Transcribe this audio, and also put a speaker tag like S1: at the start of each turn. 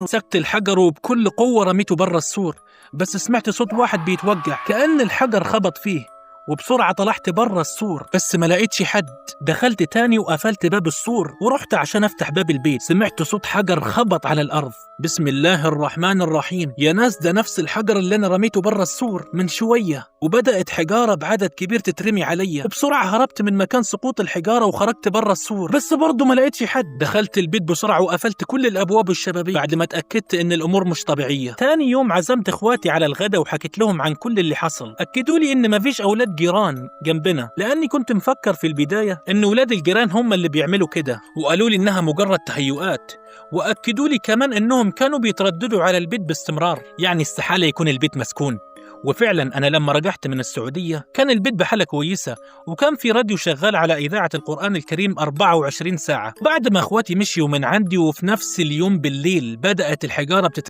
S1: مسكت الحجر وبكل قوة رميته برا السور، بس سمعت صوت واحد بيتوجع كأن الحجر خبط فيه، وبسرعة طلعت برا السور بس ما لقيتش حد. دخلت تاني وقفلت باب السور ورحت عشان افتح باب البيت، سمعت صوت حجر خبط على الأرض. بسم الله الرحمن الرحيم، يا ناس ده نفس الحجر اللي أنا رميته برا السور من شوية. وبدأت حجارة بعدد كبير تترمي عليا، وبسرعة هربت من مكان سقوط الحجارة وخرجت برا السور، بس برضه ما لقيتش حد. دخلت البيت بسرعة وقفلت كل الأبواب والشبابيك بعد ما اتأكدت إن الأمور مش طبيعية. تاني يوم عزمت إخواتي على الغدا وحكيت لهم عن كل اللي حصل. أكدوا لي إن مفيش أولاد جيران جنبنا، لأني كنت مفكر في البداية إن ولاد الجيران هم اللي بيعملوا كده، وقالوا لي إنها مجرد تهيؤات. وأكدوا لي كمان إنهم كانوا بيترددوا على البيت باستمرار، يعني استحالة يكون البيت مسكون. وفعلا أنا لما رجعت من السعودية كان البيت بحالة كويسة، وكان في راديو شغال على إذاعة القرآن الكريم 24 ساعة. بعد ما أخواتي مشيوا من عندي وفي نفس اليوم بالليل بدأت الحجارة